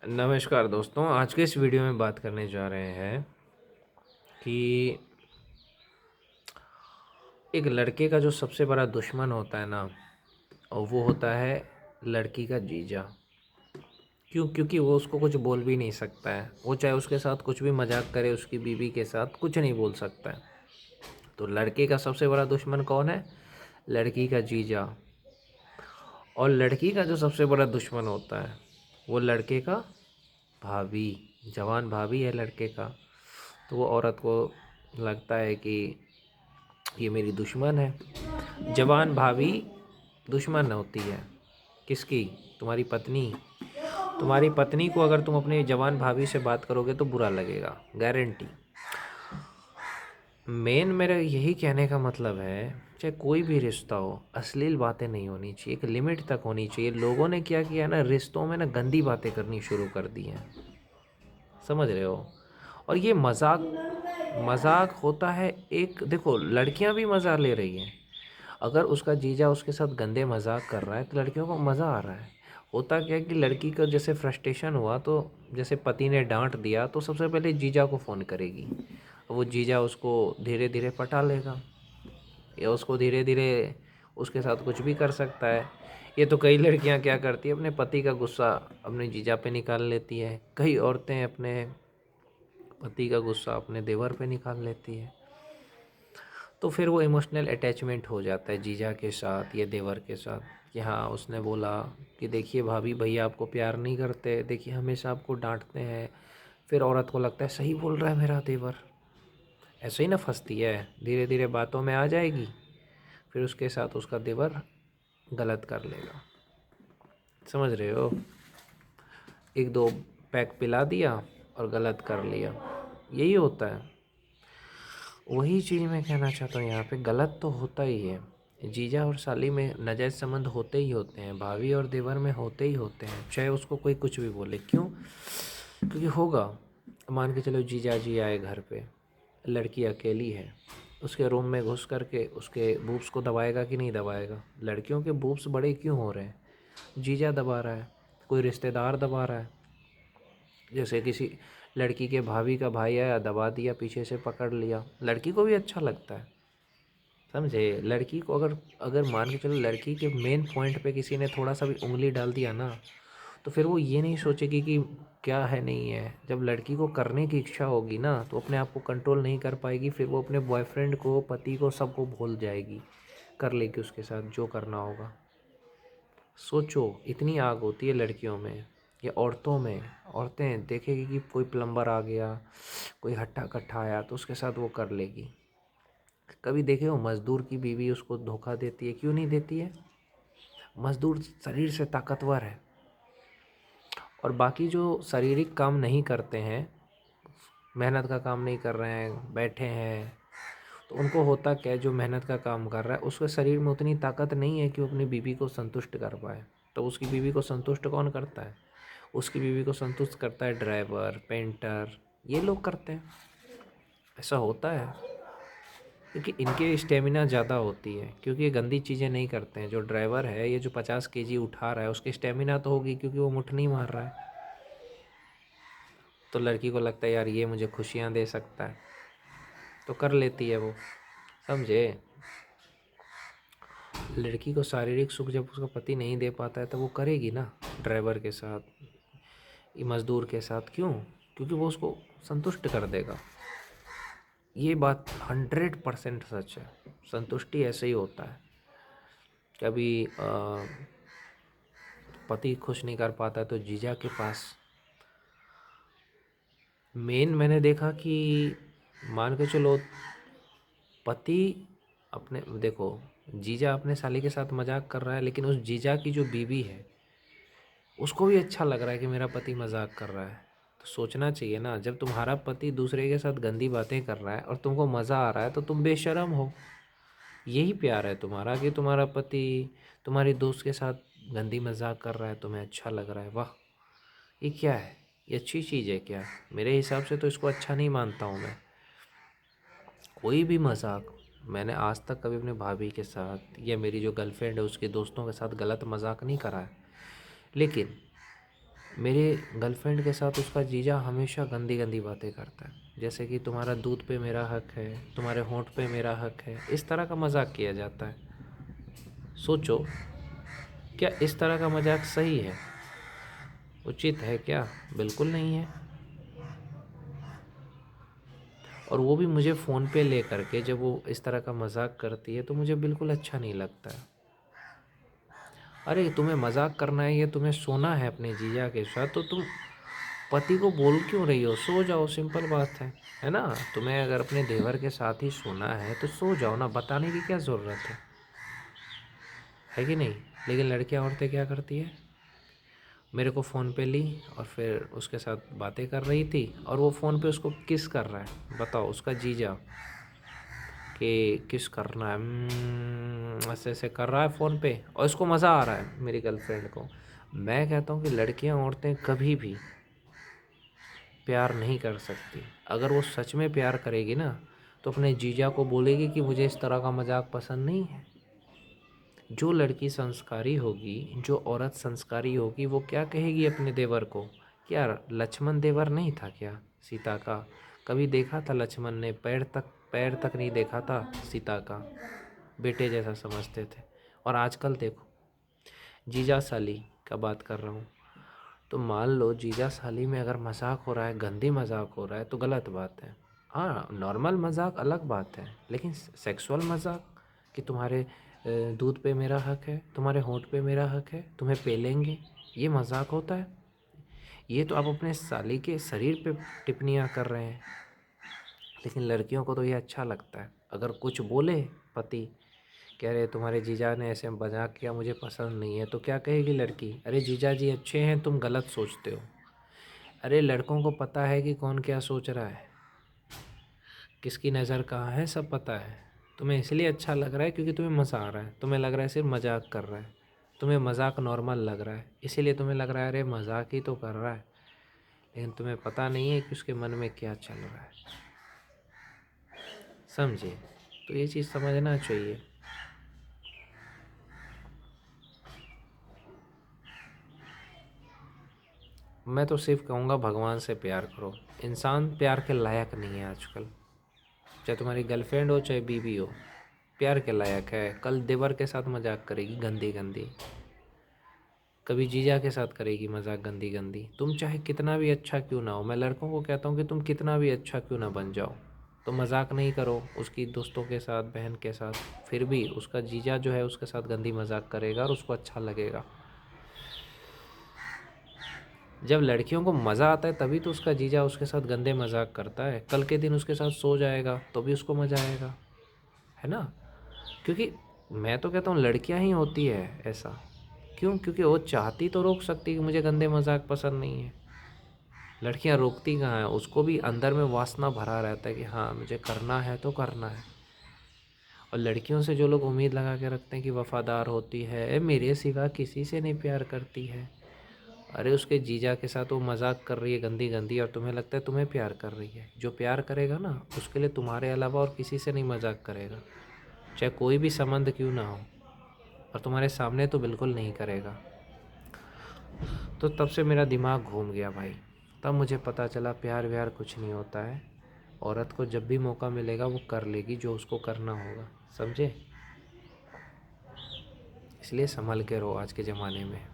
नमस्कार दोस्तों, आज के इस वीडियो में बात करने जा रहे हैं कि एक लड़के का जो सबसे बड़ा दुश्मन होता है ना, और वो होता है लड़की का जीजा। क्योंकि वो उसको कुछ बोल भी नहीं सकता है। वो चाहे उसके साथ कुछ भी मजाक करे, उसकी बीवी के साथ कुछ नहीं बोल सकता है। तो लड़के का सबसे बड़ा दुश्मन कौन है? लड़की का जीजा। और लड़की का जो सबसे बड़ा दुश्मन होता है वो लड़के का भाभी। जवान भाभी है लड़के का। तो वो औरत को लगता है कि ये मेरी दुश्मन है। जवान भाभी दुश्मन होती है किसकी? तुम्हारी पत्नी। तुम्हारी पत्नी को अगर तुम अपने जवान भाभी से बात करोगे तो बुरा लगेगा, गारंटी। मेन मेरा यही कहने का मतलब है, चाहे कोई भी रिश्ता हो, अश्लील बातें नहीं होनी चाहिए, एक लिमिट तक होनी चाहिए। लोगों ने क्या किया ना, रिश्तों में ना गंदी बातें करनी शुरू कर दी हैं। समझ रहे हो? और ये मजाक मजाक होता है। एक देखो, लड़कियां भी मज़ा ले रही हैं। अगर उसका जीजा उसके साथ गंदे मजाक कर रहा है तो लड़कियों को मज़ा आ रहा है। होता क्या है कि लड़की का जैसे फ्रस्ट्रेशन हुआ, तो जैसे पति ने डांट दिया तो सबसे पहले जीजा को फ़ोन करेगी। वो जीजा उसको धीरे धीरे पटा लेगा, या उसको धीरे धीरे उसके साथ कुछ भी कर सकता है। ये तो कई लड़कियां क्या करती है, अपने पति का गुस्सा अपने जीजा पे निकाल लेती है। कई औरतें अपने पति का गुस्सा अपने देवर पे निकाल लेती है। तो फिर वो इमोशनल अटैचमेंट हो जाता है जीजा के साथ या देवर के साथ कि हाँ, उसने बोला कि देखिए भाभी, भैया आपको प्यार नहीं करते, देखिए हमेशा आपको डांटते हैं। फिर औरत को लगता है सही बोल रहा है मेरा देवर। ऐसे ही ना फंसती है, धीरे धीरे बातों में आ जाएगी। फिर उसके साथ उसका देवर गलत कर लेगा। समझ रहे हो? एक दो पैक पिला दिया और गलत कर लिया। यही होता है। वही चीज़ मैं कहना चाहता हूँ, यहाँ पे गलत तो होता ही है। जीजा और साली में नाजायज़ संबंध होते ही होते हैं, भाभी और देवर में होते ही होते हैं, चाहे उसको कोई कुछ भी बोले। क्यों? क्योंकि होगा। मान के चलो जीजा जी आए घर पे, लड़की अकेली है, उसके रूम में घुस करके उसके बूब्स को दबाएगा कि नहीं दबाएगा? लड़कियों के बूब्स बड़े क्यों हो रहे हैं? जीजा दबा रहा है, कोई रिश्तेदार दबा रहा है। जैसे किसी लड़की के भाभी का भाई आया, दबा दिया, पीछे से पकड़ लिया, लड़की को भी अच्छा लगता है। समझे? लड़की को अगर अगर मान के चलो लड़की के मेन पॉइंट पे किसी ने थोड़ा सा भी उंगली डाल दिया ना, तो फिर वो ये नहीं सोचेगी कि क्या है नहीं है। जब लड़की को करने की इच्छा होगी ना, तो अपने आप को कंट्रोल नहीं कर पाएगी। फिर वो अपने बॉयफ्रेंड को, पति को, सबको भूल जाएगी, कर लेगी उसके साथ जो करना होगा। सोचो, इतनी आग होती है लड़कियों में या औरतों में। औरतें देखेगी कि कोई प्लम्बर आ गया, कोई हट्टा कट्टा आया, तो उसके साथ वो कर लेगी। कभी देखे हो मज़दूर की बीवी उसको धोखा देती है? क्यों नहीं देती है? मज़दूर शरीर से ताकतवर है, और बाकी जो शारीरिक काम नहीं करते हैं, मेहनत का काम नहीं कर रहे हैं, बैठे हैं, तो उनको होता क्या है, जो मेहनत का काम कर रहा है उसके शरीर में उतनी ताकत नहीं है कि वो अपनी बीवी को संतुष्ट कर पाए। तो उसकी बीवी को संतुष्ट कौन करता है? उसकी बीवी को संतुष्ट करता है ड्राइवर, पेंटर, ये लोग करते हैं। ऐसा होता है क्योंकि इनके स्टेमिना ज़्यादा होती है, क्योंकि ये गंदी चीज़ें नहीं करते हैं। जो ड्राइवर है, ये जो 50 केजी उठा रहा है, उसकी स्टेमिना तो होगी क्योंकि वो मुठ नहीं मार रहा है। तो लड़की को लगता है यार ये मुझे खुशियाँ दे सकता है, तो कर लेती है वो। समझे? लड़की को शारीरिक सुख जब उसका पति नहीं दे पाता है तो वो करेगी ना, ड्राइवर के साथ, ये मज़दूर के साथ। क्यों? क्योंकि वो उसको संतुष्ट कर देगा। ये बात 100% सच है। संतुष्टि ऐसे ही होता है। कभी पति खुश नहीं कर पाता है तो जीजा के पास। मेन मैंने देखा कि मान के चलो, पति अपने देखो, जीजा अपने साली के साथ मजाक कर रहा है, लेकिन उस जीजा की जो बीवी है उसको भी अच्छा लग रहा है कि मेरा पति मजाक कर रहा है। तो सोचना चाहिए ना, जब तुम्हारा पति दूसरे के साथ गंदी बातें कर रहा है और तुमको मज़ा आ रहा है तो तुम बेशर्म हो। यही प्यार है तुम्हारा कि तुम्हारा पति तुम्हारी दोस्त के साथ गंदी मजाक कर रहा है, तुम्हें अच्छा लग रहा है। वाह, ये क्या है? ये अच्छी चीज़ है क्या? मेरे हिसाब से तो इसको अच्छा नहीं मानता हूँ मैं। कोई भी मजाक, मैंने आज तक कभी अपने भाभी के साथ या मेरी जो गर्लफ्रेंड है उसके दोस्तों के साथ गलत मजाक नहीं करा है। लेकिन मेरे गर्लफ्रेंड के साथ उसका जीजा हमेशा गंदी गंदी बातें करता है, जैसे कि तुम्हारा दूध पे मेरा हक है, तुम्हारे होंठ पे मेरा हक है, इस तरह का मजाक किया जाता है। सोचो, क्या इस तरह का मजाक सही है, उचित है क्या? बिल्कुल नहीं है। और वो भी मुझे फ़ोन पे ले करके जब वो इस तरह का मजाक करती है तो मुझे बिल्कुल अच्छा नहीं लगता है। अरे तुम्हें मजाक करना है या तुम्हें सोना है अपने जीजा के साथ तो तुम पति को बोल क्यों रही हो? सो जाओ, सिंपल बात है ना? तुम्हें अगर अपने देवर के साथ ही सोना है तो सो जाओ ना, बताने की क्या ज़रूरत है कि नहीं? लेकिन लड़कियां औरतें क्या करती है, मेरे को फ़ोन पे ली और फिर उसके साथ बातें कर रही थी और वो फ़ोन पे उसको किस कर रहा है, बताओ, उसका जीजा, कि किस करना है, ऐसे ऐसे कर रहा है फ़ोन पे और इसको मज़ा आ रहा है मेरी गर्लफ्रेंड को। मैं कहता हूँ कि लड़कियां औरतें कभी भी प्यार नहीं कर सकती। अगर वो सच में प्यार करेगी ना तो अपने जीजा को बोलेगी कि मुझे इस तरह का मजाक पसंद नहीं है। जो लड़की संस्कारी होगी, जो औरत संस्कारी होगी, वो क्या कहेगी अपने देवर को? क्या लक्ष्मण देवर नहीं था क्या सीता का? कभी देखा था लक्ष्मण ने? पैर तक नहीं देखा था सीता का, बेटे जैसा समझते थे। और आजकल देखो, जीजा साली का बात कर रहा हूँ, तो मान लो जीजा साली में अगर मजाक हो रहा है, गंदी मजाक हो रहा है तो गलत बात है। हाँ, नॉर्मल मजाक अलग बात है, लेकिन सेक्सुअल मजाक कि तुम्हारे दूध पे मेरा हक है, तुम्हारे होंठ पे मेरा हक है, तुम्हें पेलेंगे, ये मजाक होता है? ये तो आप अपने साली के शरीर पे टिप्पणियाँ कर रहे हैं। लेकिन लड़कियों को तो ये अच्छा लगता है। अगर कुछ बोले पति, कह रहे तुम्हारे जीजा ने ऐसे मजाक किया, मुझे पसंद नहीं है, तो क्या कहेगी लड़की? अरे जीजा जी अच्छे हैं, तुम गलत सोचते हो। अरे लड़कों को पता है कि कौन क्या सोच रहा है, किसकी नज़र कहाँ है, सब पता है। तुम्हें इसलिए अच्छा लग रहा है क्योंकि तुम्हें मज़ा आ रहा है, तुम्हें लग रहा है सिर्फ मजाक कर रहा है, तुम्हें मजाक नॉर्मल लग रहा है, इसीलिए तुम्हें लग रहा है अरे मजाक ही तो कर रहा है। लेकिन तुम्हें पता नहीं है कि उसके मन में क्या चल रहा है। समझे? तो ये चीज़ समझना चाहिए। मैं तो सिर्फ कहूँगा भगवान से प्यार करो। इंसान प्यार के लायक नहीं है आजकल, चाहे तुम्हारी गर्लफ्रेंड हो चाहे बीवी हो, प्यार के लायक है। कल देवर के साथ मजाक करेगी गंदी गंदी, कभी जीजा के साथ करेगी मजाक गंदी गंदी। तुम चाहे कितना भी अच्छा क्यों ना हो, मैं लड़कों को कहता हूँ कि तुम कितना भी अच्छा क्यों ना बन जाओ, तो मजाक नहीं करो उसकी दोस्तों के साथ, बहन के साथ, फिर भी उसका जीजा जो है उसके साथ गंदी मजाक करेगा और उसको अच्छा लगेगा। जब लड़कियों को मज़ा आता है तभी तो उसका जीजा उसके साथ गंदे मजाक करता है। कल के दिन उसके साथ सो जाएगा तो भी उसको मज़ा आएगा, है ना? क्योंकि मैं तो कहता हूँ लड़कियां ही होती है ऐसा। क्यों? क्योंकि वो चाहती तो रोक सकती कि मुझे गंदे मजाक पसंद नहीं है। लड़कियां रोकती कहाँ है? उसको भी अंदर में वासना भरा रहता है कि हाँ मुझे करना है तो करना है। और लड़कियों से जो लोग उम्मीद लगा के रखते हैं कि वफादार होती है, मेरे सिवा किसी से नहीं प्यार करती है, अरे उसके जीजा के साथ वो मजाक कर रही है गंदी गंदी और तुम्हें लगता है तुम्हें प्यार कर रही है। जो प्यार करेगा ना उसके लिए तुम्हारे अलावा और किसी से नहीं मजाक करेगा, चाहे कोई भी संबंध क्यों ना हो, और तुम्हारे सामने तो बिल्कुल नहीं करेगा। तो तब से मेरा दिमाग घूम गया भाई। तब मुझे पता चला प्यार व्यार कुछ नहीं होता है। औरत को जब भी मौका मिलेगा वो कर लेगी जो उसको करना होगा, समझे? इसलिए संभल के रहो आज के ज़माने में।